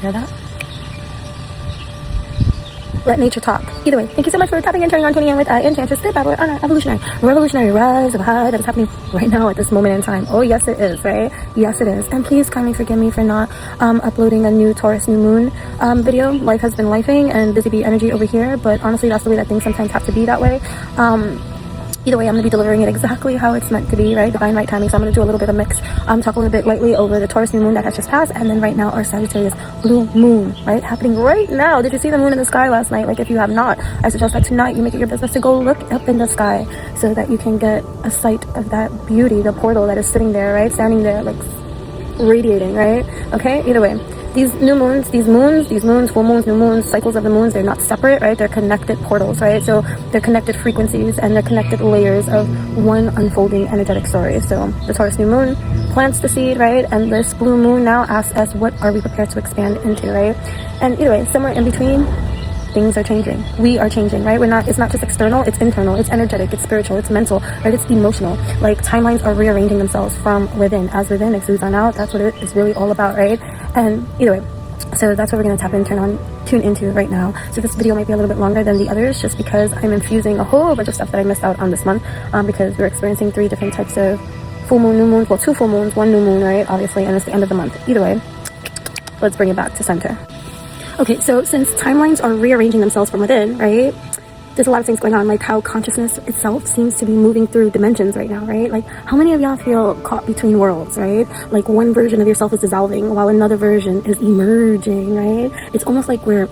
Hear that? Let nature talk. Either way, thank you so much for tapping in, turning on, tuning in with Enchantress, the Babbler on our revolutionary rise of high that is happening right now at this moment in time. Oh, yes, it is, right? Yes, it is. And please kindly forgive me for not uploading a new Taurus New Moon video. Life has been lifing and busy bee energy over here, but honestly, that's the way that things sometimes have to be that way. Either way, I'm going to be delivering it exactly how it's meant to be, right? Divine right timing. So I'm going to do a little bit of mix. Talk a little bit lightly over the Taurus New Moon that has just passed. And then right now, our Sagittarius Blue Moon, right? Happening right now. Did you see the moon in the sky last night? Like, if you have not, I suggest that tonight you make it your business to go look up in the sky so that you can get a sight of that beauty, the portal that is sitting there, right? Standing there, like, radiating, right? Okay? Either way. These new moons, full moons, new moons, cycles of the moons, they're not separate, right? They're connected portals, right? So they're connected frequencies and they're connected layers of one unfolding energetic story. So the Taurus New Moon plants the seed, right? And this blue moon now asks us, what are we prepared to expand into, right? And either way, somewhere in between, things are changing. We are changing, right? It's not just external, it's internal, it's energetic, it's spiritual, it's mental, right? It's emotional. Like, timelines are rearranging themselves from within. As within exudes on out. That's what it is really all about, right? And either way, so that's what we're going to tap in, tune into right now. So this video might be a little bit longer than the others just because I'm infusing a whole bunch of stuff that I missed out on this month, because we're experiencing 3 different types of full moon, new moon, well, 2 full moons, 1 new moon, right? Obviously, and it's the end of the month. Either way, let's bring it back to center. Okay, so since timelines are rearranging themselves from within, right, there's a lot of things going on, like how consciousness itself seems to be moving through dimensions right now, right? Like, how many of y'all feel caught between worlds, right? Like, one version of yourself is dissolving while another version is emerging, right? It's almost like we're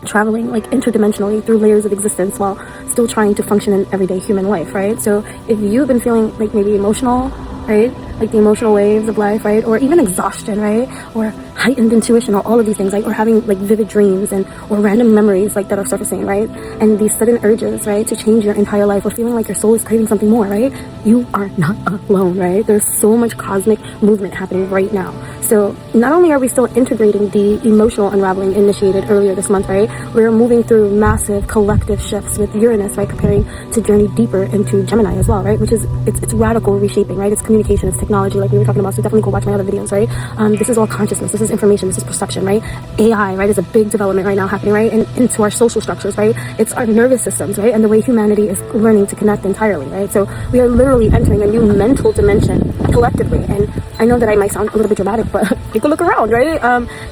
traveling, like, interdimensionally through layers of existence while still trying to function in everyday human life, right? So if you've been feeling like maybe emotional, right, like the emotional waves of life, right, or even exhaustion, right, or heightened intuition, or all of these things, right, or having like vivid dreams or random memories like that are surfacing, right, and these sudden urges, right, to change your entire life, or feeling like your soul is craving something more, right, you are not alone, right? There's so much cosmic movement happening right now. So not only are we still integrating the emotional unraveling initiated earlier this month, right, we're moving through massive collective shifts with Uranus, right, preparing to journey deeper into Gemini as well, right, which is it's radical reshaping, right? It's communication, it's technology, like we were talking about. So definitely go watch my other videos, right? This is all consciousness, this is information, this is perception, right? AI, right, is a big development right now happening, right, and into our social structures, right? It's our nervous systems, right, and the way humanity is learning to connect entirely, right? So we are literally entering a new mental dimension collectively. And I know that I might sound a little bit dramatic, but you can look around, right?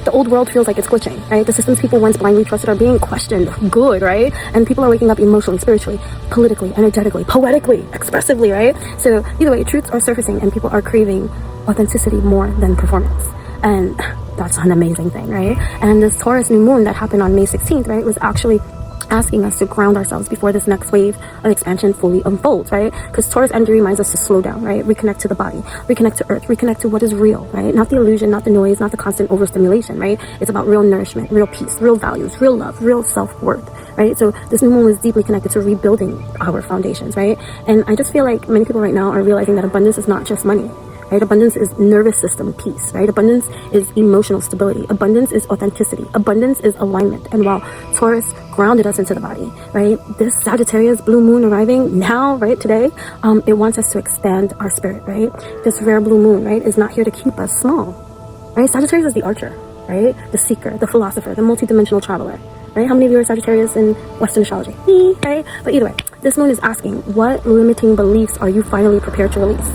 The old world feels like it's glitching, right? The systems people once blindly trusted are being questioned, good, right? And people are waking up emotionally, spiritually, politically, energetically, poetically, expressively, right? So either way, truths are surfacing and people are craving authenticity more than performance. And that's an amazing thing, right? And this Taurus New Moon that happened on May 16th, right, was actually asking us to ground ourselves before this next wave of expansion fully unfolds, right? Because Taurus energy reminds us to slow down, right? Reconnect to the body, reconnect to earth, reconnect to what is real, right? Not the illusion, not the noise, not the constant overstimulation, right? It's about real nourishment, real peace, real values, real love, real self-worth, right? So this new moon is deeply connected to rebuilding our foundations, right? And I just feel like many people right now are realizing that abundance is not just money, right? Abundance is nervous system peace, right? Abundance is emotional stability. Abundance is authenticity. Abundance is alignment. And while Taurus grounded us into the body, right, this Sagittarius blue moon arriving now, right, today, it wants us to expand our spirit, right? This rare blue moon, right, is not here to keep us small, right? Sagittarius is the archer, right? The seeker, the philosopher, the multidimensional traveler, right? How many of you are Sagittarius in Western astrology? Me, right? But either way, this moon is asking, what limiting beliefs are you finally prepared to release?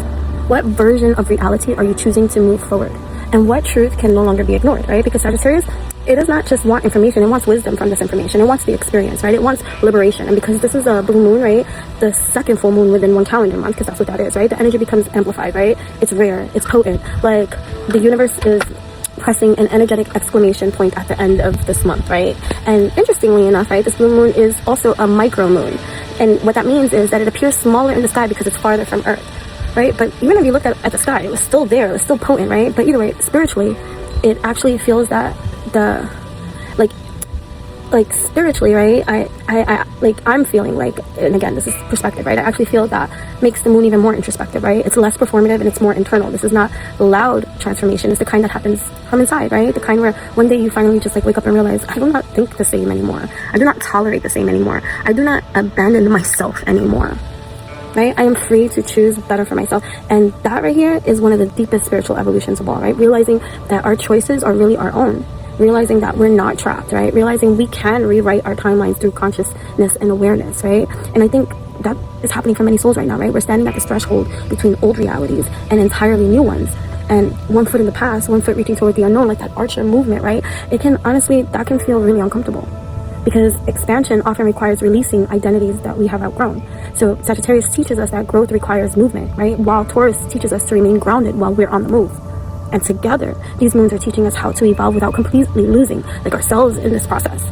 What version of reality are you choosing to move forward? And what truth can no longer be ignored, right? Because Sagittarius, it does not just want information, it wants wisdom from this information. It wants the experience, right? It wants liberation. And because this is a blue moon, right, the second full moon within one calendar month, because that's what that is, right? The energy becomes amplified, right? It's rare, it's potent. Like, the universe is pressing an energetic exclamation point at the end of this month, right? And interestingly enough, right, this blue moon is also a micro moon. And what that means is that it appears smaller in the sky because it's farther from Earth, right? But even if you looked at the sky, it was still there, it was still potent, right? But either way, spiritually, it actually feels that like spiritually, right, I like, I'm feeling like, and again, this is perspective, right, I actually feel that makes the moon even more introspective, right? It's less performative and it's more internal. This is not loud transformation. It's the kind that happens from inside, right? The kind where one day you finally just like wake up and realize, I do not think the same anymore. I do not tolerate the same anymore. I do not abandon myself anymore, right? I am free to choose better for myself. And that right here is one of the deepest spiritual evolutions of all, right? Realizing that our choices are really our own. realizing that we're not trapped, right? Realizing we can rewrite our timelines through consciousness and awareness, right? And I think that is happening for many souls right now, right? We're standing at this threshold between old realities and entirely new ones. And one foot in the past, one foot reaching toward the unknown, like that archer movement, right? It can honestly, that can feel really uncomfortable, because expansion often requires releasing identities that we have outgrown. So Sagittarius teaches us that growth requires movement, right? While Taurus teaches us to remain grounded while we're on the move. And together, these moons are teaching us how to evolve without completely losing like ourselves in this process.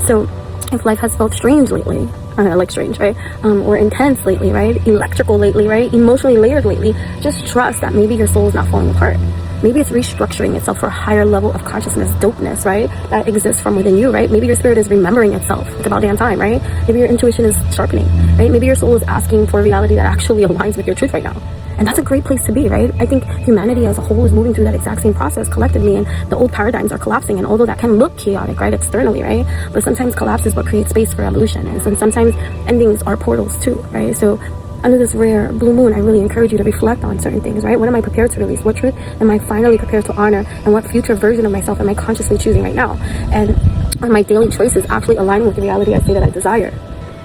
So if life has felt strange lately, like strange, right? Or intense lately, right? Electrical lately, right? Emotionally layered lately, just trust that maybe your soul is not falling apart. Maybe it's restructuring itself for a higher level of consciousness dopeness, right? That exists from within you, right? Maybe your spirit is remembering itself. It's about damn time, right? Maybe your intuition is sharpening, right? Maybe your soul is asking for a reality that actually aligns with your truth right now. And that's a great place to be, right? I think humanity as a whole is moving through that exact same process collectively, and the old paradigms are collapsing. And although that can look chaotic, right, externally, right? But sometimes collapse is what creates space for evolution. And so sometimes endings are portals too, right? So under this rare blue moon, I really encourage you to reflect on certain things, right? What am I prepared to release? What truth am I finally prepared to honor? And what future version of myself am I consciously choosing right now? And are my daily choices actually aligning with the reality I say that I desire?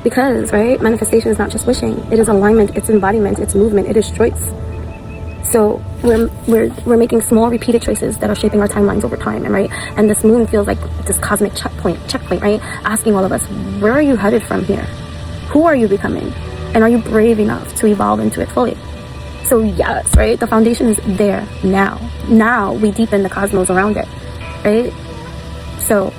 Because, right, manifestation is not just wishing. It is alignment, it's embodiment, it's movement, it is choice. So we're making small repeated choices that are shaping our timelines over time, and right, and this moon feels like this cosmic checkpoint, right, asking all of us, where are you headed from here? Who are you becoming? And are you brave enough to evolve into it fully? So yes, right, the foundation is there now we deepen the cosmos around it, right? So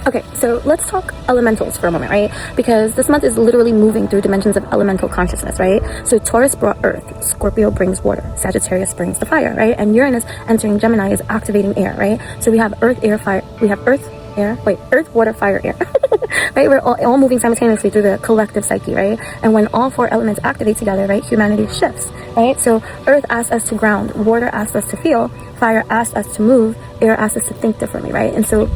okay, so let's talk elementals for a moment, right? Because this month is literally moving through dimensions of elemental consciousness, right? So Taurus brought earth, Scorpio brings water, Sagittarius brings the fire, right? And Uranus entering Gemini is activating air, right? So we have earth, water, fire, air, right? We're all moving simultaneously through the collective psyche, right? And when all four elements activate together, right, humanity shifts, right? So earth asks us to ground, water asks us to feel, fire asks us to move, air asks us to think differently, right? And so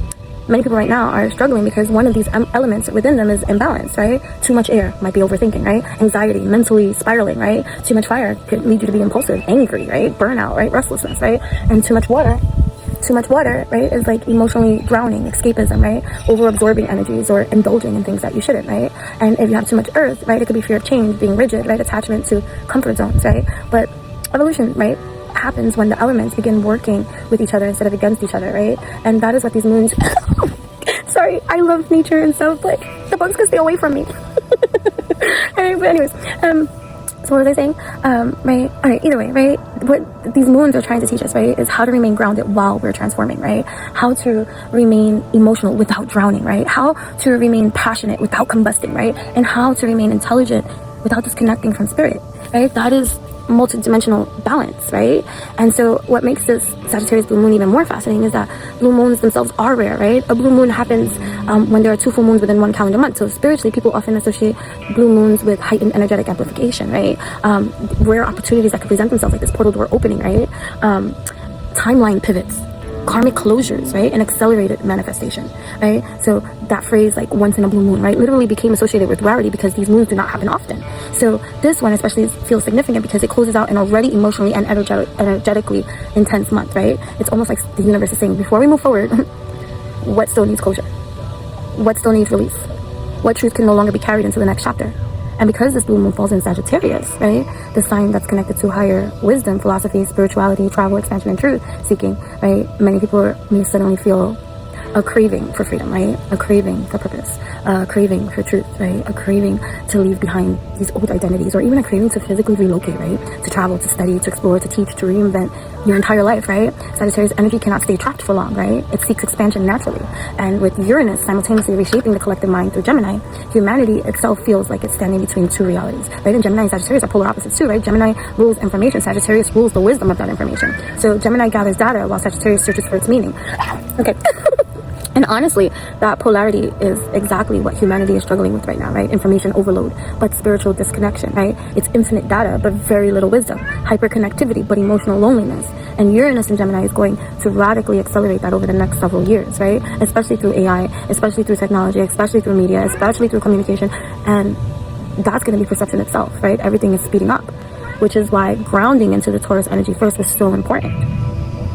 many people right now are struggling because one of these elements within them is imbalanced, right? Too much air might be overthinking, right? Anxiety, mentally spiraling, right? Too much fire could lead you to be impulsive, angry, right? Burnout, right? Restlessness, right? And too much water, right, is like emotionally drowning, escapism, right? Over-absorbing energies or indulging in things that you shouldn't, right? And if you have too much earth, right, it could be fear of change, being rigid, right? Attachment to comfort zones, right? But evolution, right, happens when the elements begin working with each other instead of against each other, right? And that is what these moons sorry, I love nature and stuff, but the bugs can stay away from me. Alright, but anyways, so what was I saying? Right, alright, either way, right, what these moons are trying to teach us, right, is how to remain grounded while we're transforming, right? How to remain emotional without drowning, right? How to remain passionate without combusting, right? And how to remain intelligent without disconnecting from spirit, right? That is multi-dimensional balance, right? And so what makes this Sagittarius blue moon even more fascinating is that blue moons themselves are rare, right? A blue moon happens when there are 2 full moons within one calendar month. So spiritually, people often associate blue moons with heightened energetic amplification, right? Rare opportunities that could present themselves, like this portal door opening, right? Timeline pivots, karmic closures, right? And accelerated manifestation, right? So that phrase, like once in a blue moon, right, literally became associated with rarity because these moons do not happen often. So this one especially feels significant because it closes out an already emotionally and energetically intense month, right? It's almost like the universe is saying, before we move forward, what still needs closure? What still needs release? What truth can no longer be carried into the next chapter? And because this blue moon falls in Sagittarius, right, the sign that's connected to higher wisdom, philosophy, spirituality, travel, expansion, and truth seeking, right, many people may suddenly feel a craving for freedom, right? A craving for purpose, a craving for truth, right? A craving to leave behind these old identities, or even a craving to physically relocate, right? To travel, to study, to explore, to teach, to reinvent your entire life, right? Sagittarius energy cannot stay trapped for long, right? It seeks expansion naturally. And with Uranus simultaneously reshaping the collective mind through Gemini, humanity itself feels like it's standing between 2 realities, right? And Gemini and Sagittarius are polar opposites too, right? Gemini rules information, Sagittarius rules the wisdom of that information. So Gemini gathers data while Sagittarius searches for its meaning. Okay. And honestly, that polarity is exactly what humanity is struggling with right now, right? Information overload, but spiritual disconnection, right? It's infinite data, but very little wisdom. Hyperconnectivity, but emotional loneliness. And Uranus in Gemini is going to radically accelerate that over the next several years, right? Especially through AI, especially through technology, especially through media, especially through communication. And that's going to be perception itself, right? Everything is speeding up, which is why grounding into the Taurus energy first is so important.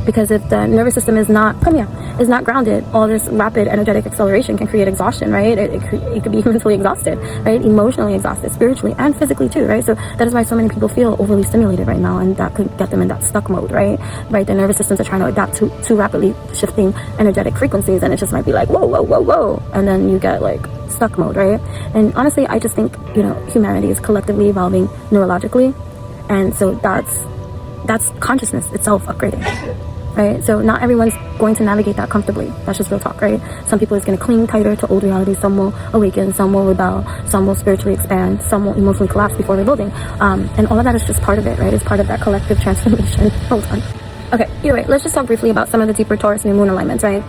Because if the nervous system is not grounded, all this rapid energetic acceleration can create exhaustion, right? It could be mentally exhausted, right? Emotionally exhausted, spiritually and physically too, right? So that is why so many people feel overly stimulated right now, and that could get them in that stuck mode, right? The nervous systems are trying to adapt to too rapidly shifting energetic frequencies, and it just might be like, whoa, whoa, whoa, whoa. And then you get like stuck mode, right? And honestly, I just think, humanity is collectively evolving neurologically. And so that's consciousness itself upgrading. Right? So not everyone's going to navigate that comfortably. That's just real talk, right? Some people is going to cling tighter to old realities. Some will awaken. Some will rebel. Some will spiritually expand. Some will emotionally collapse before rebuilding. And all of that is just part of it, right? It's part of that collective transformation. Hold on. Okay, either way, let's just talk briefly about some of the deeper Taurus New Moon alignments, right?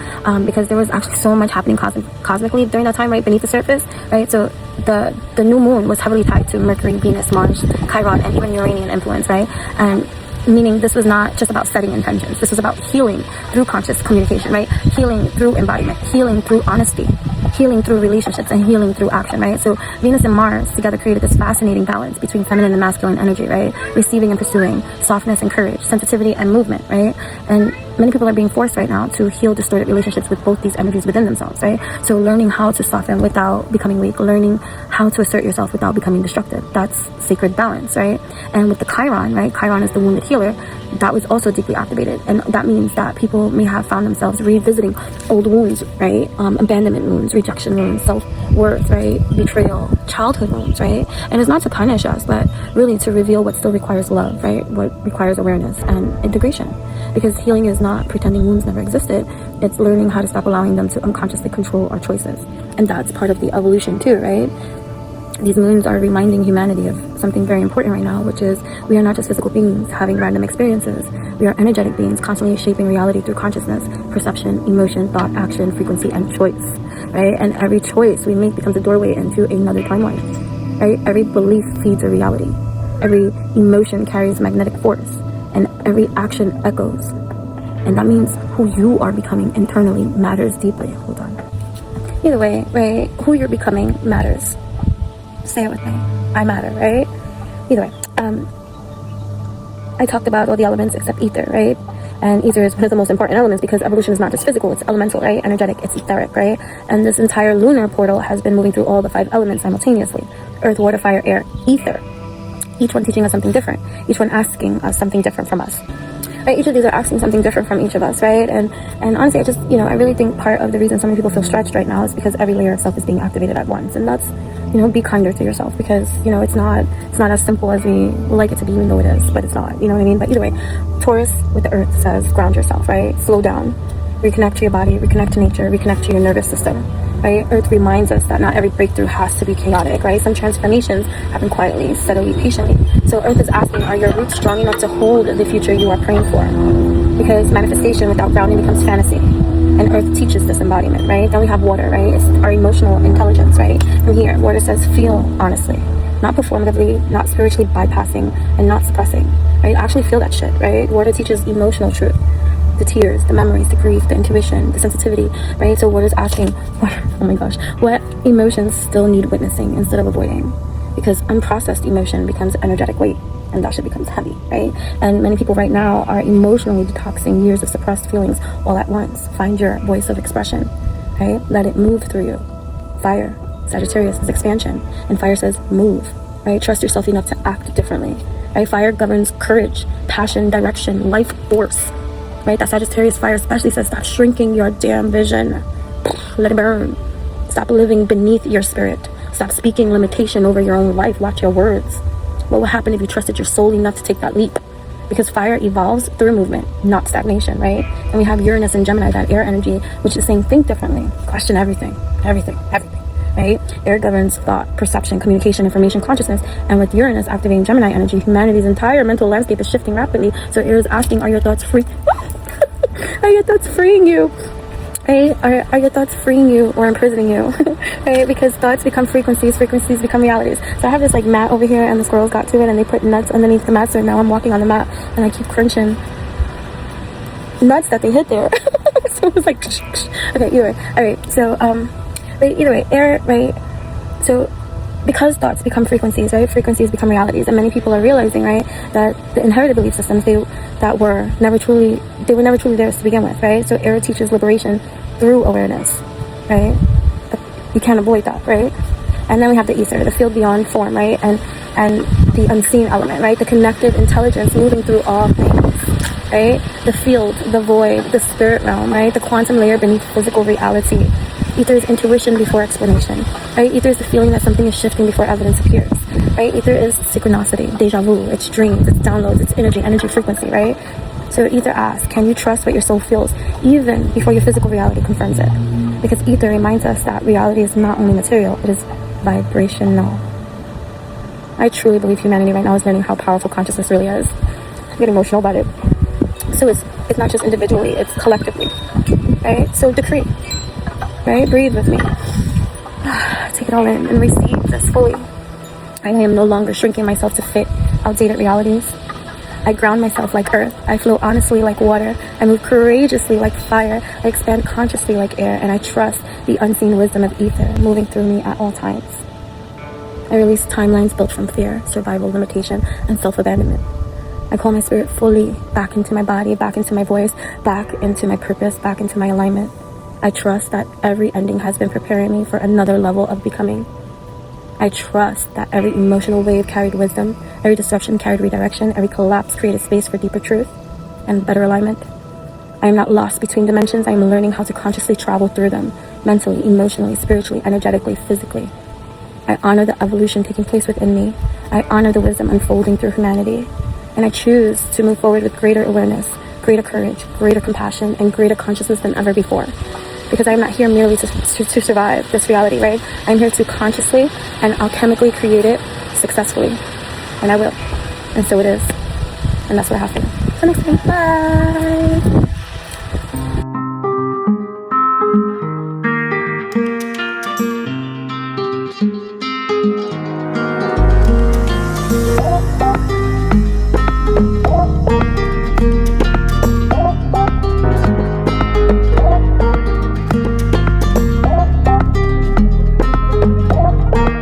Because there was actually so much happening cosmically during that time, right, beneath the surface, right? So the New Moon was heavily tied to Mercury, Venus, Mars, Chiron, and even Uranian influence, right? And meaning this was not just about setting intentions. This was about healing through conscious communication, right? Healing through embodiment, healing through honesty, healing through relationships, and healing through action, right? So Venus and Mars together created this fascinating balance between feminine and masculine energy, right? Receiving and pursuing, softness and courage, sensitivity and movement, right? And many people are being forced right now to heal distorted relationships with both these energies within themselves, right? So learning how to soften without becoming weak, learning how to assert yourself without becoming destructive. That's sacred balance, right? And with the Chiron, right? Chiron is the wounded healer. That was also deeply activated. And that means that people may have found themselves revisiting old wounds, right? Abandonment wounds, rejection wounds, self-worth, right? Betrayal, childhood wounds, right? And it's not to punish us, but really to reveal what still requires love, right? What requires awareness and integration. Because healing is not pretending wounds never existed. It's learning how to stop allowing them to unconsciously control our choices. And that's part of the evolution too, right? These moons are reminding humanity of something very important right now, which is we are not just physical beings having random experiences. We are energetic beings constantly shaping reality through consciousness, perception, emotion, thought, action, frequency, and choice, right? And every choice we make becomes a doorway into another timeline, right? Every belief feeds a reality. Every emotion carries magnetic force, and every action echoes. And that means who you are becoming internally matters deeply. Hold on. Either way, right? Who you're becoming matters. Say it with me. I matter, right? Either way. I talked about all the elements except ether, right? And ether is one of the most important elements because evolution is not just physical, it's elemental, right? Energetic, it's etheric, right? And this entire lunar portal has been moving through all the 5 elements simultaneously. Earth, water, fire, air, ether. Each one teaching us something different. Each one asking us something different from us. Right? Each of these are asking something different from each of us, right? And honestly, I just, I really think part of the reason so many people feel stretched right now is because every layer of self is being activated at once. And that's, be kinder to yourself because, it's not as simple as we like it to be, even though it is, but it's not, you know what I mean? But either way, Taurus with the earth says, ground yourself, right? Slow down, reconnect to your body, reconnect to nature, reconnect to your nervous system, right? Earth reminds us that not every breakthrough has to be chaotic, right? Some transformations happen quietly, steadily, patiently. So Earth is asking, are your roots strong enough to hold the future you are praying for? Because manifestation without grounding becomes fantasy. And Earth teaches this embodiment, right? Then we have water, right? It's our emotional intelligence, right? From here, water says feel honestly. Not performatively, not spiritually bypassing, and not suppressing, right? Actually feel that shit, right? Water teaches emotional truth. The tears, the memories, the grief, the intuition, the sensitivity, right? So water's asking, oh my gosh, what emotions still need witnessing instead of avoiding? Because unprocessed emotion becomes energetic weight, and that shit becomes heavy, right? And many people right now are emotionally detoxing years of suppressed feelings all at once. Find your voice of expression, right? Let it move through you. Fire, Sagittarius is expansion, and fire says move, right? Trust yourself enough to act differently, right? Fire governs courage, passion, direction, life force, right? That Sagittarius fire especially says stop shrinking your damn vision. Let it burn. Stop living beneath your spirit. Stop speaking limitation over your own life. Watch your words. What will happen if you trusted your soul enough to take that leap? Because fire evolves through movement, not stagnation, right? And we have Uranus and Gemini, that air energy, which is saying think differently. Question everything, right? Air governs thought, perception, communication, information, consciousness. And with Uranus activating Gemini energy, humanity's entire mental landscape is shifting rapidly. So air is asking, are your thoughts free? Are your thoughts freeing you? Right? Are your thoughts freeing you or imprisoning you? Right? Because thoughts become frequencies, frequencies become realities. So I have this mat over here and the squirrels got to it and they put nuts underneath the mat. So now I'm walking on the mat and I keep crunching nuts that they hit there. So it was like, okay, either way. All right. So, either way, air, right? So because thoughts become frequencies, right? Frequencies become realities, and many people are realizing, right, that the inherited belief systems that were never truly theirs to begin with, right? So air teaches liberation through awareness, right? But you can't avoid that, right? And then we have the ether, the field beyond form, right? And the unseen element, right? The connected intelligence moving through all things, right? The field, the void, the spirit realm, right? The quantum layer beneath physical reality. Ether is intuition before explanation, right? Ether is the feeling that something is shifting before evidence appears, right? Ether is synchronicity, deja vu, it's dreams, it's downloads, it's energy frequency, right? So ether asks, can you trust what your soul feels even before your physical reality confirms it? Because ether reminds us that reality is not only material, it is vibrational. I truly believe humanity right now is learning how powerful consciousness really is. I get emotional about it. So it's not just individually, it's collectively, right? So decree. Right? Breathe with me. Take it all in and receive this fully. I am no longer shrinking myself to fit outdated realities. I ground myself like earth. I flow honestly like water. I move courageously like fire. I expand consciously like air. And I trust the unseen wisdom of ether moving through me at all times. I release timelines built from fear, survival, limitation, and self-abandonment. I call my spirit fully back into my body, back into my voice, back into my purpose, back into my alignment. I trust that every ending has been preparing me for another level of becoming. I trust that every emotional wave carried wisdom, every disruption carried redirection, every collapse created space for deeper truth and better alignment. I am not lost between dimensions. I am learning how to consciously travel through them, mentally, emotionally, spiritually, energetically, physically. I honor the evolution taking place within me. I honor the wisdom unfolding through humanity. And I choose to move forward with greater awareness, greater courage, greater compassion, and greater consciousness than ever before. Because I'm not here merely to survive this reality, right? I'm here to consciously and alchemically create it successfully. And I will. And so it is. And that's what happened. Till next time. Bye.